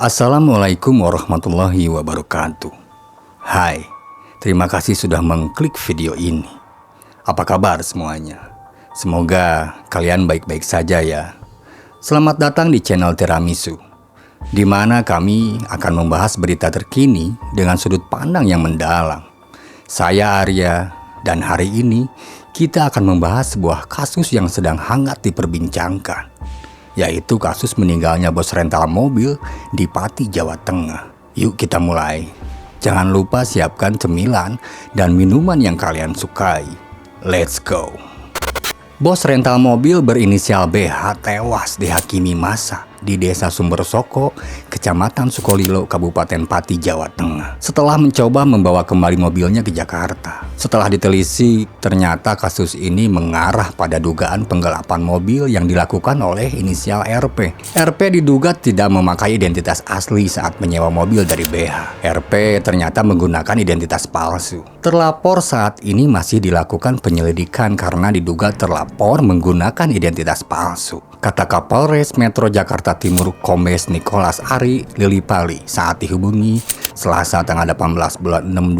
Assalamualaikum warahmatullahi wabarakatuh. Hai, terima kasih sudah mengklik video ini. Apa kabar semuanya? Semoga kalian baik-baik saja ya. Selamat datang di channel Tiramisu, di mana kami akan membahas berita terkini dengan sudut pandang yang mendalam. Saya Arya, dan hari ini kita akan membahas sebuah kasus yang sedang hangat diperbincangkan, yaitu kasus meninggalnya bos rental mobil di Pati, Jawa Tengah. Yuk kita mulai. Jangan lupa siapkan cemilan dan minuman yang kalian sukai. Let's go. Bos rental mobil berinisial BH tewas dihakimi massa di Desa Sumber Soko, Kecamatan Sukolilo, Kabupaten Pati, Jawa Tengah, setelah mencoba membawa kembali mobilnya ke Jakarta. Setelah ditelisik, ternyata kasus ini mengarah pada dugaan penggelapan mobil yang dilakukan oleh inisial RP. RP diduga tidak memakai identitas asli saat menyewa mobil dari BH. RP ternyata menggunakan identitas palsu. Terlapor saat ini masih dilakukan penyelidikan karena diduga terlapor menggunakan identitas palsu, kata Kapolres Metro Jakarta Timur Kombes Nicholas Ari Lilipali saat dihubungi Selasa tanggal 18 bulan 6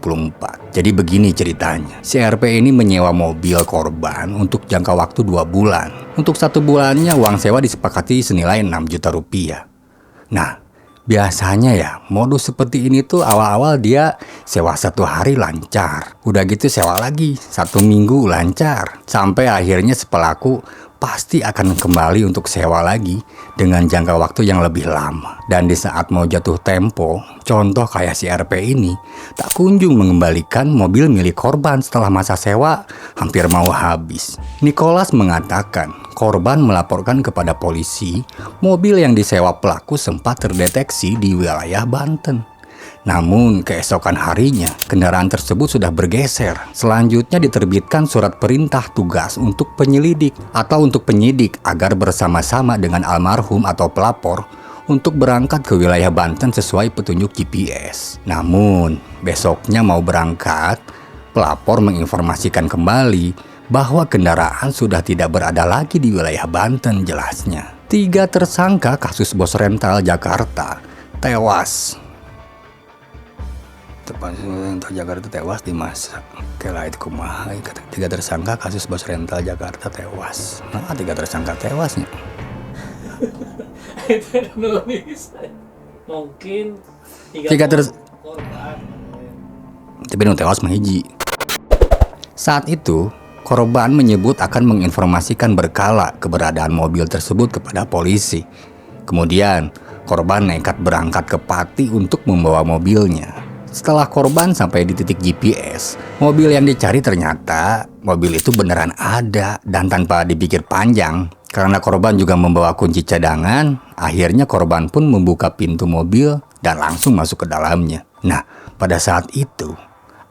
2024. Jadi begini ceritanya. Si RP ini menyewa mobil korban untuk jangka waktu 2 bulan. Untuk 1 bulannya uang sewa disepakati senilai 6 juta rupiah. Nah, biasanya ya modus seperti ini tuh awal-awal dia sewa 1 hari lancar, udah gitu sewa lagi 1 minggu lancar, sampai akhirnya si pelaku pasti akan kembali untuk sewa lagi dengan jangka waktu yang lebih lama. Dan di saat mau jatuh tempo, contoh kayak si RP ini tak kunjung mengembalikan mobil milik korban setelah masa sewa hampir mau habis. Nicholas mengatakan korban melaporkan kepada polisi mobil yang disewa pelaku sempat terdeteksi di wilayah Banten. Namun keesokan harinya kendaraan tersebut sudah bergeser. Selanjutnya diterbitkan surat perintah tugas untuk penyelidik atau untuk penyidik agar bersama-sama dengan almarhum atau pelapor untuk berangkat ke wilayah Banten sesuai petunjuk GPS. Namun besoknya mau berangkat, pelapor menginformasikan kembali bahwa kendaraan sudah tidak berada lagi di wilayah Banten jelasnya. 3 tersangka kasus bos rental Jakarta tewas. Rental Jakarta tewas di masa kelait kumaha. 3 tersangka kasus bos rental Jakarta tewas. Nah, 3 tersangka tewasnya. Mungkin 3 korban. Tapi nu tewas mah hiji. Saat itu korban menyebut akan menginformasikan berkala keberadaan mobil tersebut kepada polisi. Kemudian korban nekat berangkat ke Pati untuk membawa mobilnya. Setelah korban sampai di titik GPS, mobil yang dicari ternyata mobil itu beneran ada. Dan tanpa dipikir panjang, karena korban juga membawa kunci cadangan, akhirnya korban pun membuka pintu mobil dan langsung masuk ke dalamnya. Nah, pada saat itu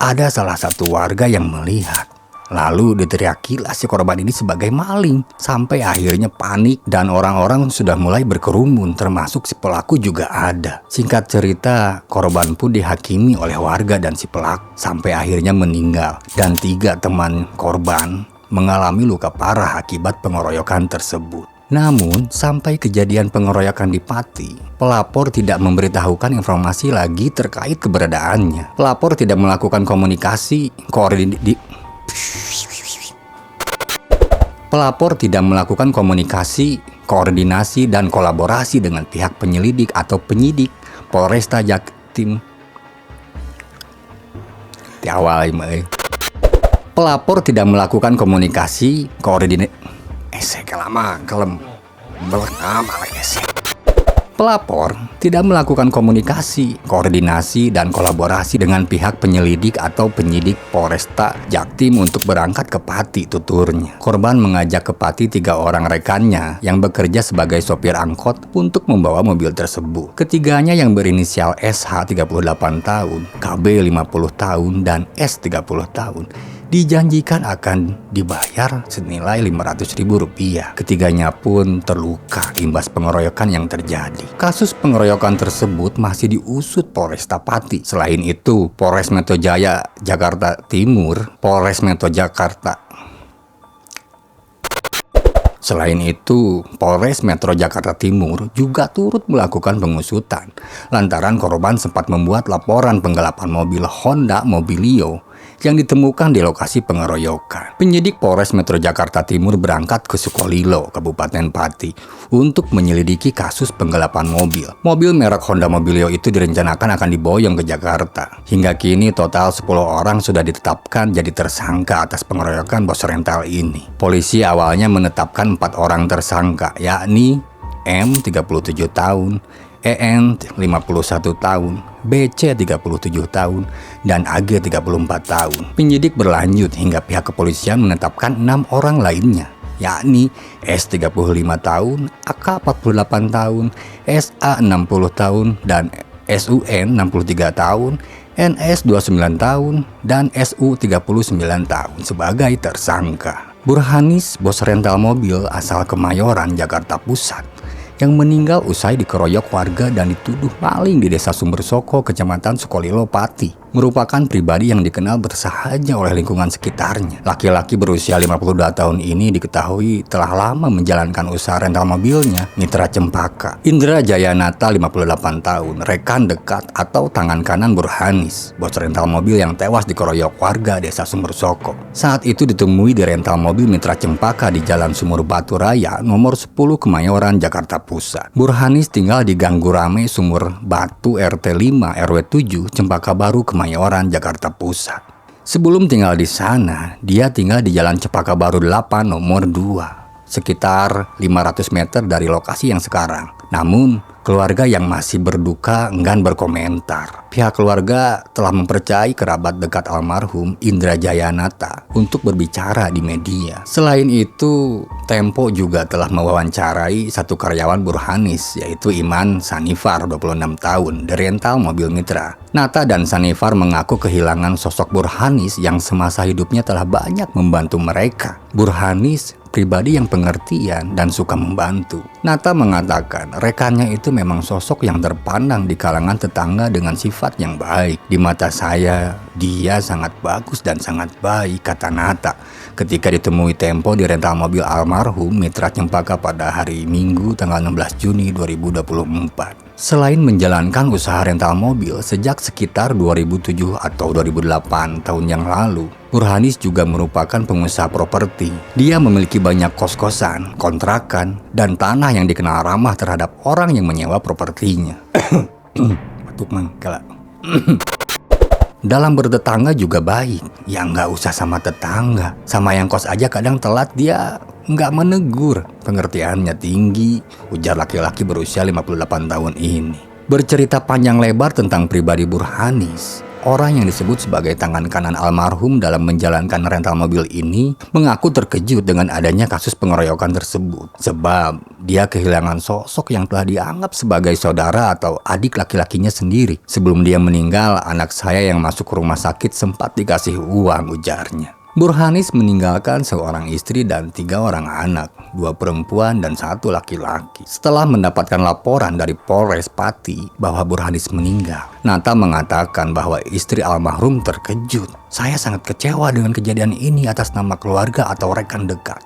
ada salah satu warga yang melihat. Lalu diteriakilah si korban ini sebagai maling. Sampai akhirnya panik dan orang-orang sudah mulai berkerumun, termasuk si pelaku juga ada. Singkat cerita, korban pun dihakimi oleh warga dan si pelaku sampai akhirnya meninggal. Dan 3 teman korban mengalami luka parah akibat pengeroyokan tersebut. Namun, sampai kejadian pengeroyokan di Pati, pelapor tidak memberitahukan informasi lagi terkait keberadaannya. Pelapor tidak melakukan komunikasi, Pelapor tidak melakukan koordinasi dan kolaborasi dengan pihak penyelidik atau penyidik Polresta Jatim. Pelapor tidak melakukan komunikasi, Pelapor tidak melakukan komunikasi, koordinasi, dan kolaborasi dengan pihak penyelidik atau penyidik Polresta Jaktim untuk berangkat ke Pati, tuturnya. Korban mengajak ke Pati 3 orang rekannya yang bekerja sebagai sopir angkot untuk membawa mobil tersebut. Ketiganya yang berinisial SH 38 tahun, KB 50 tahun, dan S 30 tahun dijanjikan akan dibayar senilai Rp500.000. Ketiganya pun terluka imbas pengeroyokan yang terjadi. Kasus pengeroyokan tersebut masih diusut Polresta Pati. Selain itu, Polres Metro Jaya Jakarta Timur, Polres Metro Jakarta Selain itu, Polres Metro Jakarta Timur juga turut melakukan pengusutan lantaran korban sempat membuat laporan penggelapan mobil Honda Mobilio yang ditemukan di lokasi pengeroyokan. Penyidik Polres Metro Jakarta Timur berangkat ke Sukolilo, Kabupaten Pati, untuk menyelidiki kasus penggelapan mobil. Mobil merek Honda Mobilio itu direncanakan akan diboyong ke Jakarta. Hingga kini total 10 orang sudah ditetapkan jadi tersangka atas pengeroyokan bos rental ini. Polisi awalnya menetapkan 4 orang tersangka, yakni M 37 tahun, EN 51 tahun, BC 37 tahun, dan AG 34 tahun. Penyidik berlanjut hingga pihak kepolisian menetapkan 6 orang lainnya, yakni S 35 tahun, AK 48 tahun, SA 60 tahun, dan SUN 63 tahun, NS 29 tahun, dan SU 39 tahun sebagai tersangka. Burhanis, bos rental mobil asal Kemayoran, Jakarta Pusat, yang meninggal usai dikeroyok warga dan dituduh maling di Desa Sumbersoko, Kecamatan Sukolilo, Pati, merupakan pribadi yang dikenal bersahaja oleh lingkungan sekitarnya. Laki-laki berusia 52 tahun ini diketahui telah lama menjalankan usaha rental mobilnya, Mitra Cempaka. Indra Jayanata, 58 tahun, rekan dekat atau tangan kanan Burhanis, bos rental mobil yang tewas dikeroyok warga Desa Sumbersoko. Saat itu ditemui di rental mobil Mitra Cempaka di Jalan Sumur Batu Raya, nomor 10 Kemayoran, Jakarta Pusat. Burhanis tinggal di Gang Gurame Sumur Batu RT 5 RW 7 Cempaka Baru, Kemayoran, Jakarta Pusat. Sebelum tinggal di sana, dia tinggal di Jalan Cempaka Baru 8 nomor 2, sekitar 500 meter dari lokasi yang sekarang. Namun, keluarga yang masih berduka enggan berkomentar. Pihak keluarga telah mempercayai kerabat dekat almarhum Indra Jayanata untuk berbicara di media. Selain itu, Tempo juga telah mewawancarai satu karyawan Burhanis, yaitu Iman Sanifar, 26 tahun, di rental mobil Mitra. Nata dan Sanifar mengaku kehilangan sosok Burhanis yang semasa hidupnya telah banyak membantu mereka. Burhanis pribadi yang pengertian dan suka membantu. Nata mengatakan rekannya itu memang sosok yang terpandang di kalangan tetangga dengan sifat yang baik. Di mata saya, dia sangat bagus dan sangat baik, kata Nata ketika ditemui Tempo di rental mobil almarhum Mitra Cempaka pada hari Minggu tanggal 16 Juni 2024. Selain menjalankan usaha rental mobil sejak sekitar 2007 atau 2008 tahun yang lalu, Burhanis juga merupakan pengusaha properti. Dia memiliki banyak kos-kosan, kontrakan, dan tanah yang dikenal ramah terhadap orang yang menyewa propertinya. Batuk mangkala. Dalam bertetangga juga baik. Ya nggak usah sama tetangga, sama yang kos aja kadang telat dia nggak menegur. Pengertiannya tinggi, ujar laki-laki berusia 58 tahun ini. Bercerita panjang lebar tentang pribadi Burhanis, orang yang disebut sebagai tangan kanan almarhum dalam menjalankan rental mobil ini mengaku terkejut dengan adanya kasus pengeroyokan tersebut. Sebab dia kehilangan sosok yang telah dianggap sebagai saudara atau adik laki-lakinya sendiri. Sebelum dia meninggal, anak saya yang masuk ke rumah sakit sempat dikasih uang, ujarnya. Burhanis meninggalkan seorang istri dan 3 orang anak, 2 perempuan dan 1 laki-laki. Setelah mendapatkan laporan dari Polres Pati bahwa Burhanis meninggal, Nata mengatakan bahwa istri almarhum terkejut. Saya sangat kecewa dengan kejadian ini atas nama keluarga atau rekan dekat.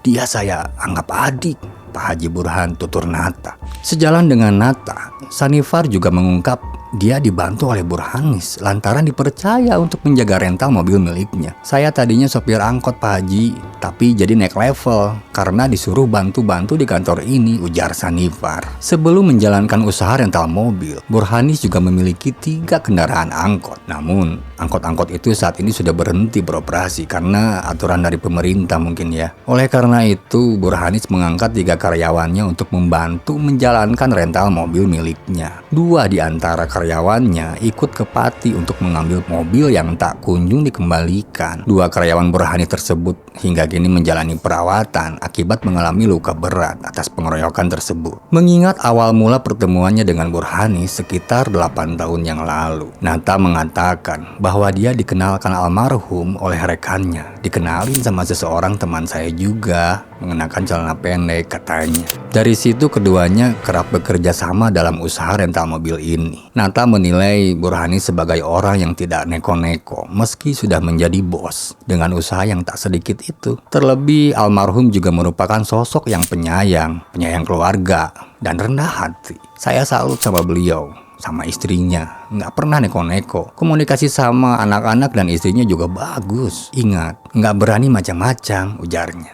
Dia saya anggap adik, Pak Haji Burhan, tutur Nata. Sejalan dengan Nata, Sanifar juga mengungkap dia dibantu oleh Burhanis lantaran dipercaya untuk menjaga rental mobil miliknya. Saya tadinya sopir angkot Pak Haji, tapi jadi naik level karena disuruh bantu-bantu di kantor ini, ujar Sanifar. Sebelum menjalankan usaha rental mobil, Burhanis juga memiliki 3 kendaraan angkot. Namun, angkot-angkot itu saat ini sudah berhenti beroperasi karena aturan dari pemerintah mungkin ya. Oleh karena itu, Burhanis mengangkat 3 karyawannya untuk membantu menjalankan rental mobil miliknya. 2 di antara karyawannya ikut ke Pati untuk mengambil mobil yang tak kunjung dikembalikan. 2 karyawan Burhanis tersebut hingga kini menjalani perawatan akibat mengalami luka berat atas pengeroyokan tersebut. Mengingat awal mula pertemuannya dengan Burhanis sekitar 8 tahun yang lalu, Nata mengatakan bahwa dia dikenalkan almarhum oleh rekannya. Dikenalin sama seseorang teman saya juga, mengenakan celana pendek katanya. Dari situ keduanya kerap bekerja sama dalam usaha rental mobil ini. Nata menilai Burhanis sebagai orang yang tidak neko-neko meski sudah menjadi bos dengan usaha yang tak sedikit itu. Terlebih almarhum juga merupakan sosok yang penyayang keluarga dan rendah hati. Saya salut sama beliau, sama istrinya, nggak pernah neko-neko. Komunikasi sama anak-anak dan istrinya juga bagus. Ingat, nggak berani macam-macam, ujarnya.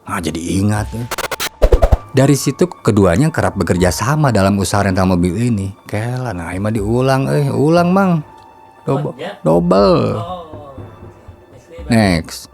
Nah, jadi ingat. Dari situ keduanya kerap bekerja sama dalam usaha rental mobil ini. Kela, nah ima diulang, ulang mang. Double. Next.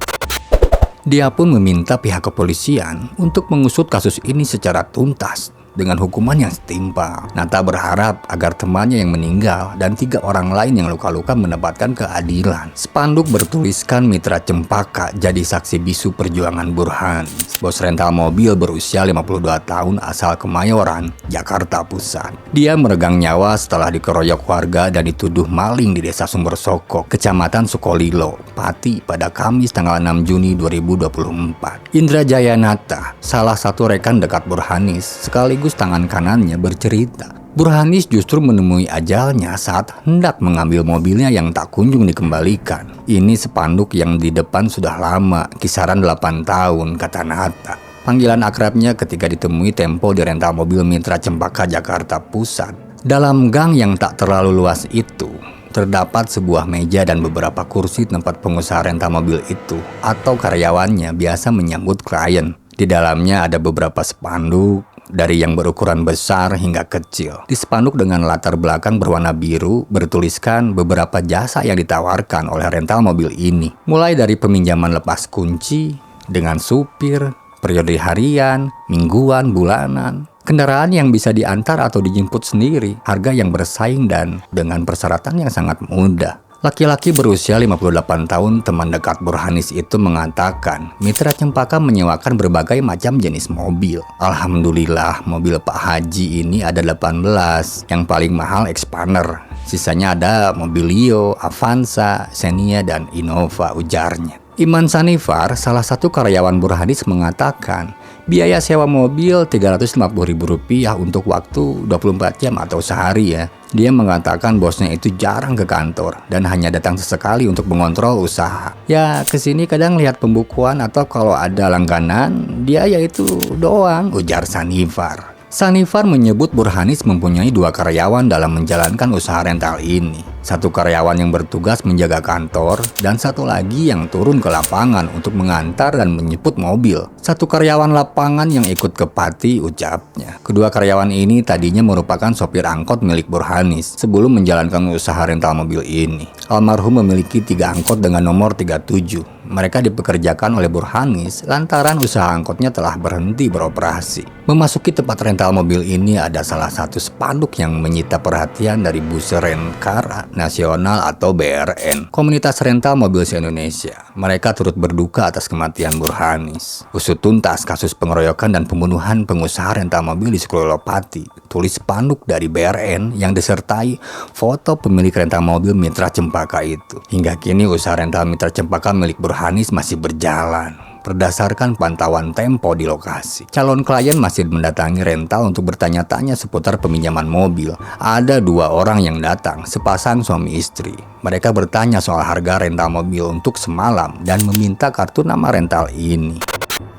Dia pun meminta pihak kepolisian untuk mengusut kasus ini secara tuntas dengan hukuman yang setimpal. Nata berharap agar temannya yang meninggal dan 3 orang lain yang luka-luka mendapatkan keadilan. Spanduk bertuliskan Mitra Cempaka jadi saksi bisu perjuangan Burhanis, bos rental mobil berusia 52 tahun asal Kemayoran, Jakarta Pusat. Dia meregang nyawa setelah dikeroyok warga dan dituduh maling di Desa Sumber Sokok, Kecamatan Sukolilo, Pati pada Kamis tanggal 6 Juni 2024. Indra Jayanata, salah satu rekan dekat Burhanis, sekaligus tangan kanannya bercerita, Burhanis justru menemui ajalnya saat hendak mengambil mobilnya yang tak kunjung dikembalikan. Ini spanduk yang di depan sudah lama, kisaran 8 tahun, kata Nata. Panggilan akrabnya ketika ditemui Tempo di rental mobil Mitra Cempaka, Jakarta Pusat. Dalam gang yang tak terlalu luas itu, terdapat sebuah meja dan beberapa kursi tempat pengusaha rental mobil itu atau karyawannya biasa menyambut klien. Di dalamnya ada beberapa spanduk, dari yang berukuran besar hingga kecil. Di spanduk dengan latar belakang berwarna biru bertuliskan beberapa jasa yang ditawarkan oleh rental mobil ini. Mulai dari peminjaman lepas kunci dengan supir, periode harian, mingguan, bulanan, kendaraan yang bisa diantar atau dijemput sendiri, harga yang bersaing dan dengan persyaratan yang sangat mudah. Laki-laki berusia 58 tahun teman dekat Burhanis itu mengatakan Mitra Cempaka menyewakan berbagai macam jenis mobil. Alhamdulillah mobil Pak Haji ini ada 18, yang paling mahal Expander. Sisanya ada mobil Lio, Avanza, Xenia, dan Innova, ujarnya. Iman Sanifar, salah satu karyawan Burhanis mengatakan biaya sewa mobil Rp350.000 untuk waktu 24 jam atau sehari ya. Dia mengatakan bosnya itu jarang ke kantor dan hanya datang sesekali untuk mengontrol usaha. Ya kesini kadang lihat pembukuan atau kalau ada langganan dia ya itu doang, ujar Sanifar. Sanifar menyebut Burhanis mempunyai 2 karyawan dalam menjalankan usaha rental ini. 1 karyawan yang bertugas menjaga kantor dan 1 lagi yang turun ke lapangan untuk mengantar dan menjemput mobil. 1 karyawan lapangan yang ikut ke Pati, ucapnya. Kedua karyawan ini tadinya merupakan sopir angkot milik Burhanis sebelum menjalankan usaha rental mobil ini. Almarhum memiliki 3 angkot dengan nomor 37. Mereka dipekerjakan oleh Burhanis lantaran usaha angkotnya telah berhenti beroperasi. Memasuki tempat rental mobil ini ada salah satu spanduk yang menyita perhatian dari Bus Rencar Nasional atau BRN, komunitas rental mobil se-Indonesia. Mereka turut berduka atas kematian Burhanis. Usut tuntas kasus pengeroyokan dan pembunuhan pengusaha rental mobil di Sukolilo Pati, tulis spanduk dari BRN yang disertai foto pemilik rental mobil Mitra Cempaka itu. Hingga kini usaha rental Mitra Cempaka milik Burhanis masih berjalan. Berdasarkan pantauan Tempo di lokasi, calon klien masih mendatangi rental untuk bertanya-tanya seputar peminjaman mobil. Ada 2 orang yang datang, sepasang suami istri. Mereka bertanya soal harga rental mobil untuk semalam dan meminta kartu nama rental ini.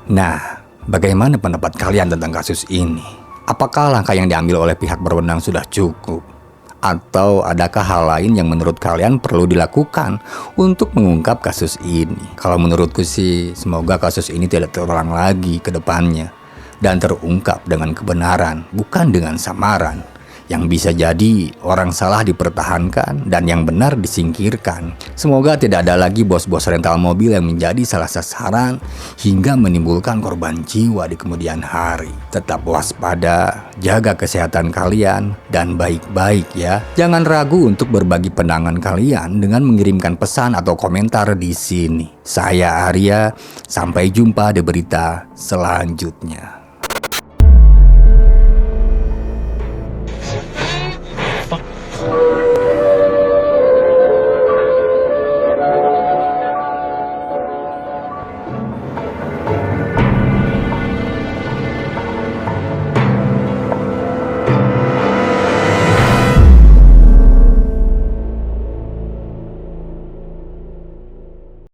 Nah, bagaimana pendapat kalian tentang kasus ini? Apakah langkah yang diambil oleh pihak berwenang sudah cukup? Atau adakah hal lain yang menurut kalian perlu dilakukan untuk mengungkap kasus ini? Kalau menurutku sih, semoga kasus ini tidak terulang lagi ke depannya dan terungkap dengan kebenaran, bukan dengan samaran. Yang bisa jadi orang salah dipertahankan dan yang benar disingkirkan. Semoga tidak ada lagi bos-bos rental mobil yang menjadi salah sasaran hingga menimbulkan korban jiwa di kemudian hari. Tetap waspada, jaga kesehatan kalian, dan baik-baik ya. Jangan ragu untuk berbagi pandangan kalian dengan mengirimkan pesan atau komentar di sini. Saya Arya, sampai jumpa di berita selanjutnya.